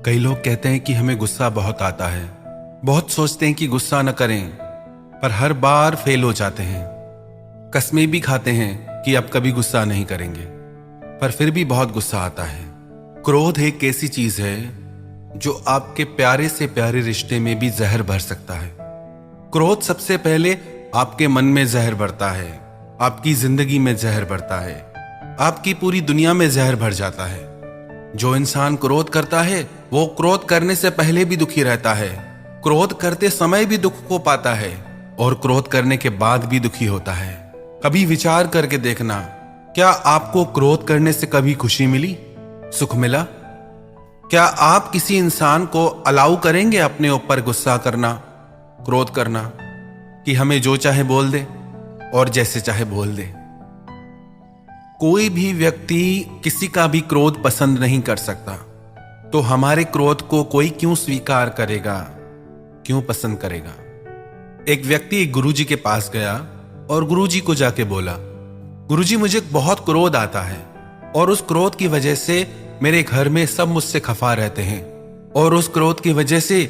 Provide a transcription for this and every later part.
कई लोग कहते हैं कि हमें गुस्सा बहुत आता है। बहुत सोचते हैं कि गुस्सा न करें, पर हर बार फेल हो जाते हैं। कस्में भी खाते हैं कि अब कभी गुस्सा नहीं करेंगे, पर फिर भी बहुत गुस्सा आता है। क्रोध एक ऐसी चीज है जो आपके प्यारे से प्यारे रिश्ते में भी जहर भर सकता है। क्रोध सबसे पहले आपके मन में जहर भरता है, आपकी जिंदगी में जहर भरता है, आपकी पूरी दुनिया में जहर भर जाता है। जो इंसान क्रोध करता है वो क्रोध करने से पहले भी दुखी रहता है, क्रोध करते समय भी दुख को पाता है और क्रोध करने के बाद भी दुखी होता है। कभी विचार करके देखना, क्या आपको क्रोध करने से कभी खुशी मिली, सुख मिला? क्या आप किसी इंसान को अलाउ करेंगे अपने ऊपर गुस्सा करना, क्रोध करना, कि हमें जो चाहे बोल दे और जैसे चाहे बोल दे? कोई भी व्यक्ति किसी का भी क्रोध पसंद नहीं कर सकता, तो हमारे क्रोध को कोई क्यों स्वीकार करेगा, क्यों पसंद करेगा? एक व्यक्ति एक गुरुजी के पास गया और गुरुजी को जाके बोला, गुरुजी मुझे बहुत क्रोध आता है और उस क्रोध की वजह से मेरे घर में सब मुझसे खफा रहते हैं और उस क्रोध की वजह से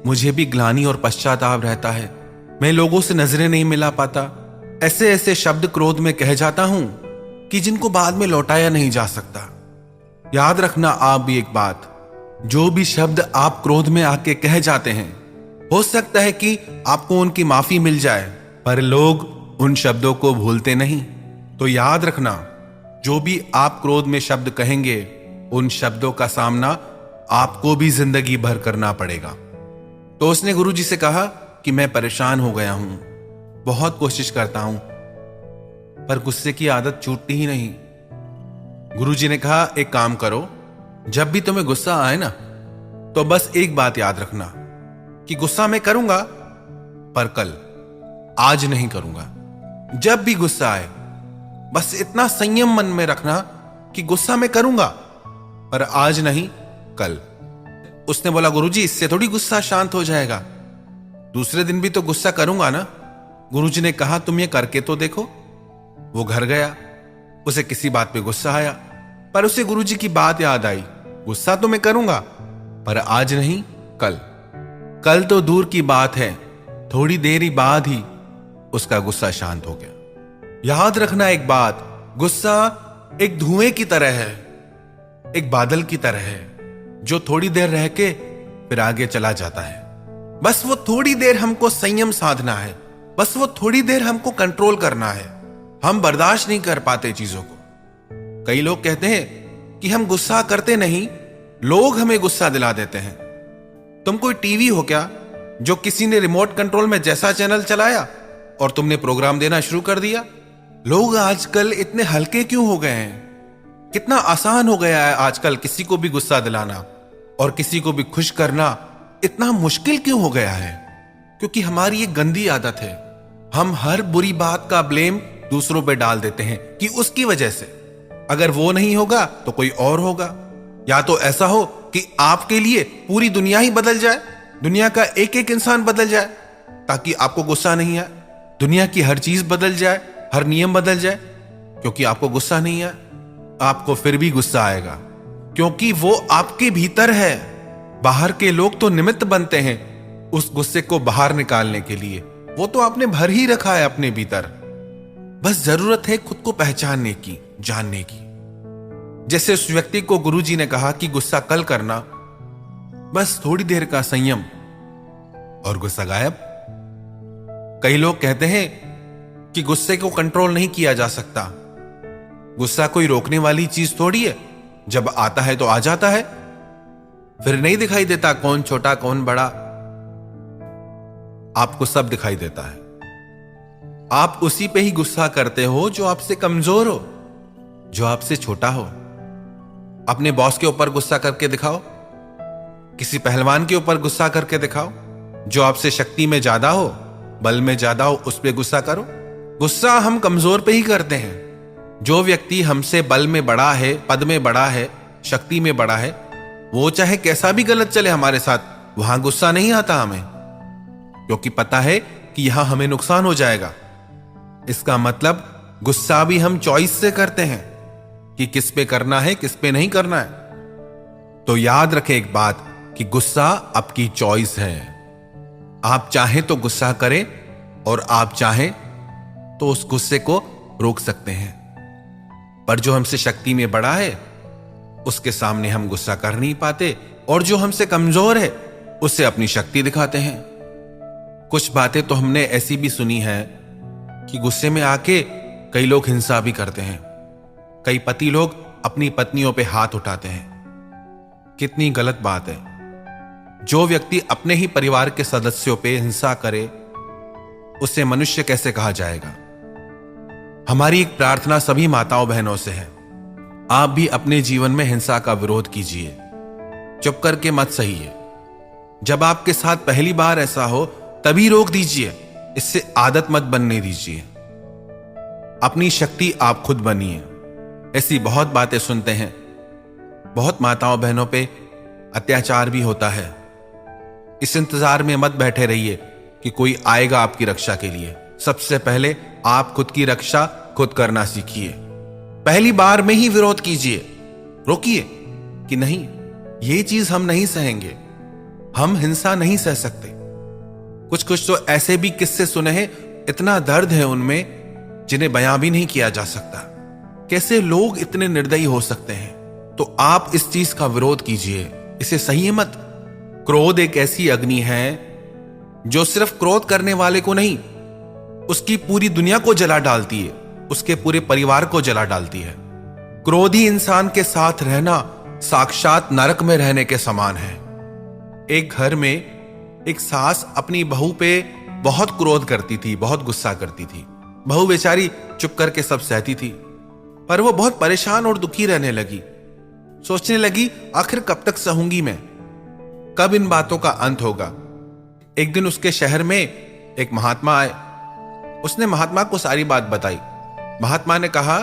मुझे भी ग्लानि और पश्चाताप रहता है। मैं लोगों से नजरें नहीं मिला पाता, ऐसे ऐसे शब्द क्रोध में कह जाता हूं कि जिनको बाद में लौटाया नहीं जा सकता। याद रखना आप भी एक बात, जो भी शब्द आप क्रोध में आके कह जाते हैं, हो सकता है कि आपको उनकी माफी मिल जाए, पर लोग उन शब्दों को भूलते नहीं। तो याद रखना, जो भी आप क्रोध में शब्द कहेंगे, उन शब्दों का सामना आपको भी जिंदगी भर करना पड़ेगा। तो उसने गुरुजी से कहा कि मैं परेशान हो गया हूं, बहुत कोशिश करता हूं, पर गुस्से की आदत छूटती ही नहीं। गुरुजी ने कहा, एक काम करो, जब भी तुम्हें गुस्सा आए ना, तो बस एक बात याद रखना कि गुस्सा मैं करूंगा, पर कल, आज नहीं करूंगा। जब भी गुस्सा आए बस इतना संयम मन में रखना कि गुस्सा मैं करूंगा, पर आज नहीं, कल। उसने बोला, गुरुजी इससे थोड़ी गुस्सा शांत हो जाएगा, दूसरे दिन भी तो गुस्सा करूंगा ना। गुरुजी ने कहा, तुम ये करके तो देखो। वो घर गया, उसे किसी बात पे गुस्सा आया, पर उसे गुरुजी की बात याद आई, गुस्सा तो मैं करूंगा, पर आज नहीं, कल। कल तो दूर की बात है, थोड़ी देर ही बाद ही उसका गुस्सा शांत हो गया। याद रखना एक बात, गुस्सा एक धुएं की तरह है, एक बादल की तरह है, जो थोड़ी देर रह के फिर आगे चला जाता है। बस वो थोड़ी देर हमको संयम साधना है, बस वो थोड़ी देर हमको कंट्रोल करना है। हम बर्दाश्त नहीं कर पाते चीजों को। कई लोग कहते हैं कि हम गुस्सा करते नहीं, लोग हमें गुस्सा दिला देते हैं। तुम कोई टीवी हो क्या जो किसी ने रिमोट कंट्रोल में जैसा चैनल चलाया और तुमने प्रोग्राम देना शुरू कर दिया? लोग आजकल इतने हल्के क्यों हो गए हैं? कितना आसान हो गया है आजकल किसी को भी गुस्सा दिलाना और किसी को भी खुश करना इतना मुश्किल क्यों हो गया है? क्योंकि हमारी ये गंदी आदत है, हम हर बुरी बात का ब्लेम दूसरों पे डाल देते हैं कि उसकी वजह से, अगर वो नहीं होगा तो कोई और होगा। या तो ऐसा हो कि आपके लिए पूरी दुनिया ही बदल जाए, दुनिया का एक एक इंसान बदल जाए ताकि आपको गुस्सा नहीं आए, दुनिया की हर चीज बदल जाए, हर नियम बदल जाए क्योंकि आपको गुस्सा नहीं आए। आपको फिर भी गुस्सा आएगा क्योंकि वो आपके भीतर है। बाहर के लोग तो निमित्त बनते हैं उस गुस्से को बाहर निकालने के लिए, वो तो आपने भर ही रखा है अपने भीतर। बस जरूरत है खुद को पहचानने की, जानने की। जैसे उस व्यक्ति को गुरुजी ने कहा कि गुस्सा कल करना, बस थोड़ी देर का संयम और गुस्सा गायब। कई लोग कहते हैं कि गुस्से को कंट्रोल नहीं किया जा सकता। गुस्सा कोई रोकने वाली चीज थोड़ी है, जब आता है तो आ जाता है, फिर नहीं दिखाई देता कौन छोटा कौन बड़ा, आपको सब दिखाई देता है। आप उसी पे ही गुस्सा करते हो जो आपसे कमजोर हो, जो आपसे छोटा हो। अपने बॉस के ऊपर गुस्सा करके दिखाओ, किसी पहलवान के ऊपर गुस्सा करके दिखाओ, जो आपसे शक्ति में ज्यादा हो, बल में ज्यादा हो, उस पर गुस्सा करो। गुस्सा हम कमजोर पे ही करते हैं। जो व्यक्ति हमसे बल में बड़ा है, पद में बड़ा है, शक्ति में बड़ा है, वो चाहे कैसा भी गलत चले हमारे साथ, वहां गुस्सा नहीं आता हमें, क्योंकि पता है कि यहां हमें नुकसान हो जाएगा। इसका मतलब गुस्सा भी हम चॉइस से करते हैं कि किस पे करना है, किस पे नहीं करना है। तो याद रखें एक बात, कि गुस्सा आपकी चॉइस है। आप चाहें तो गुस्सा करें और आप चाहें तो उस गुस्से को रोक सकते हैं। पर जो हमसे शक्ति में बड़ा है उसके सामने हम गुस्सा कर नहीं पाते, और जो हमसे कमजोर है उससे अपनी शक्ति दिखाते हैं। कुछ बातें तो हमने ऐसी भी सुनी है कि गुस्से में आके कई लोग हिंसा भी करते हैं। कई पति लोग अपनी पत्नियों पे हाथ उठाते हैं। कितनी गलत बात है। जो व्यक्ति अपने ही परिवार के सदस्यों पे हिंसा करे उसे मनुष्य कैसे कहा जाएगा। हमारी एक प्रार्थना सभी माताओं बहनों से है, आप भी अपने जीवन में हिंसा का विरोध कीजिए। चुप करके मत सहिए। जब आपके साथ पहली बार ऐसा हो तभी रोक दीजिए, इससे आदत मत बनने दीजिए। अपनी शक्ति आप खुद बनिए। ऐसी बहुत बातें सुनते हैं, बहुत माताओं बहनों पे अत्याचार भी होता है। इस इंतजार में मत बैठे रहिए कि कोई आएगा आपकी रक्षा के लिए। सबसे पहले आप खुद की रक्षा खुद करना सीखिए। पहली बार में ही विरोध कीजिए, रोकिए कि नहीं, ये चीज हम नहीं सहेंगे, हम हिंसा नहीं सह सकते। कुछ कुछ तो ऐसे भी किस्से सुने हैं, इतना दर्द है उनमें जिन्हें बयां भी नहीं किया जा सकता। कैसे लोग इतने निर्दयी हो सकते हैं। तो आप इस चीज का विरोध कीजिए, इसे सहिए मत। क्रोध एक ऐसी अग्नि है जो सिर्फ क्रोध करने वाले को नहीं, उसकी पूरी दुनिया को जला डालती है, उसके पूरे परिवार को जला डालती है। क्रोधी इंसान के साथ रहना साक्षात नरक में रहने के समान है। एक घर में एक सास अपनी बहू पे बहुत क्रोध करती थी, बहुत गुस्सा करती थी। बहू बेचारी चुप करके सब सहती थी, पर वो बहुत परेशान और दुखी रहने लगी। सोचने लगी, आखिर कब तक सहूंगी मैं, कब इन बातों का अंत होगा। एक दिन उसके शहर में एक महात्मा आए। उसने महात्मा को सारी बात बताई। महात्मा ने कहा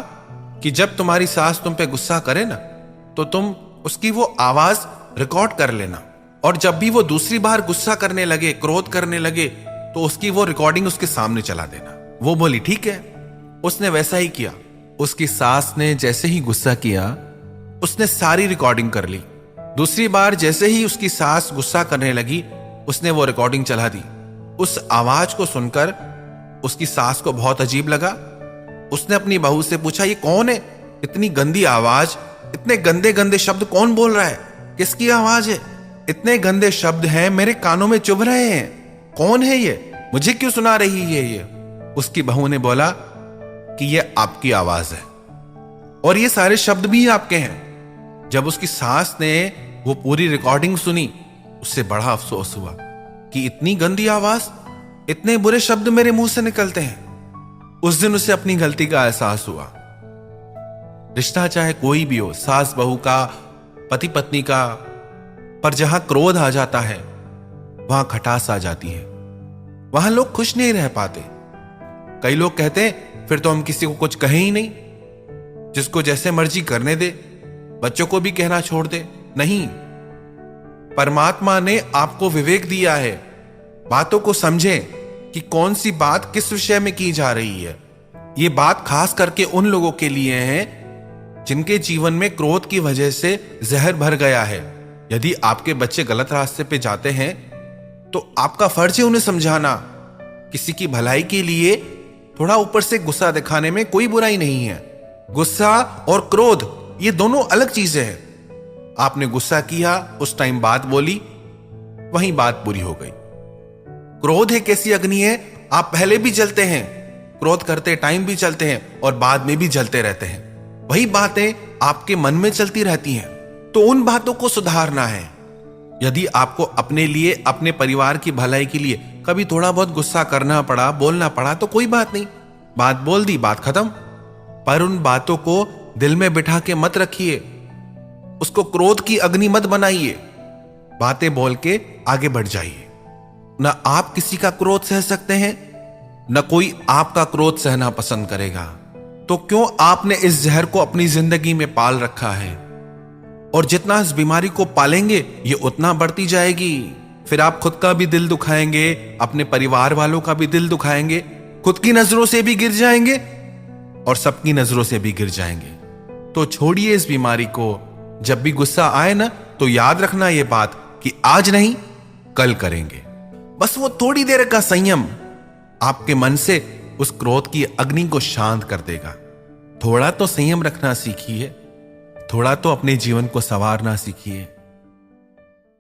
कि जब तुम्हारी सास तुम पे गुस्सा करे ना, तो तुम उसकी वो आवाज रिकॉर्ड कर लेना, और जब भी वो दूसरी बार गुस्सा करने लगे, क्रोध करने लगे, तो उसकी वो रिकॉर्डिंग उसके सामने चला देना। वो बोली ठीक है। उसने वैसा ही किया। उसकी सास ने जैसे ही गुस्सा किया, उसने सारी रिकॉर्डिंग कर ली। दूसरी बार जैसे ही उसकी सास गुस्सा करने लगी, उसने वो रिकॉर्डिंग चला दी। उस आवाज को सुनकर उसकी सास को बहुत अजीब लगा। उसने अपनी बहू से पूछा, ये कौन है? इतनी गंदी आवाज, इतने गंदे गंदे शब्द कौन बोल रहा है? किसकी आवाज है? इतने गंदे शब्द हैं, मेरे कानों में चुभ रहे हैं। कौन है ये? मुझे क्यों सुना रही है ये? उसकी बहू ने बोला कि ये आपकी आवाज है और ये सारे शब्द भी आपके हैं। जब उसकी सास ने वो पूरी रिकॉर्डिंग सुनी, उससे बड़ा अफसोस हुआ कि इतनी गंदी आवाज, इतने बुरे शब्द मेरे मुंह से निकलते हैं। उस दिन उसे अपनी गलती का एहसास हुआ। रिश्ता चाहे कोई भी हो, सास बहू का, पति पत्नी का, पर जहां क्रोध आ जाता है वहां खटास आ जाती है, वहां लोग खुश नहीं रह पाते। कई लोग कहते हैं फिर तो हम किसी को कुछ कहें ही नहीं, जिसको जैसे मर्जी करने दे, बच्चों को भी कहना छोड़ दे। नहीं, परमात्मा ने आपको विवेक दिया है। बातों को समझें कि कौन सी बात किस विषय में की जा रही है। ये बात खास करके उन लोगों के लिए है जिनके जीवन में क्रोध की वजह से जहर भर गया है। यदि आपके बच्चे गलत रास्ते पे जाते हैं तो आपका फर्ज है उन्हें समझाना। किसी की भलाई के लिए थोड़ा ऊपर से गुस्सा दिखाने में कोई बुराई नहीं है। गुस्सा और क्रोध ये दोनों अलग चीजें हैं। आपने गुस्सा किया, उस टाइम बात बोली, वहीं बात पूरी हो गई। क्रोध एक ऐसी अग्नि है, आप पहले भी जलते हैं, क्रोध करते टाइम भी चलते हैं और बाद में भी जलते रहते हैं। वही बातें आपके मन में चलती रहती हैं, तो उन बातों को सुधारना है। यदि आपको अपने लिए, अपने परिवार की भलाई के लिए कभी थोड़ा बहुत गुस्सा करना पड़ा, बोलना पड़ा, तो कोई बात नहीं, बात बोल दी, बात खत्म। पर उन बातों को दिल में बिठा के मत रखिए, उसको क्रोध की अग्नि मत बनाइए। बातें बोल के आगे बढ़ जाइए। न आप किसी का क्रोध सह सकते हैं, न कोई आपका क्रोध सहना पसंद करेगा। तो क्यों आपने इस जहर को अपनी जिंदगी में पाल रखा है? और जितना इस बीमारी को पालेंगे ये उतना बढ़ती जाएगी। फिर आप खुद का भी दिल दुखाएंगे, अपने परिवार वालों का भी दिल दुखाएंगे, खुद की नजरों से भी गिर जाएंगे और सबकी नजरों से भी गिर जाएंगे। तो छोड़िए इस बीमारी को। जब भी गुस्सा आए ना, तो याद रखना ये बात कि आज नहीं कल करेंगे। बस वो थोड़ी देर का संयम आपके मन से उस क्रोध की अग्नि को शांत कर देगा। थोड़ा तो संयम रखना सीखिए, थोड़ा तो अपने जीवन को संवारना सीखिए।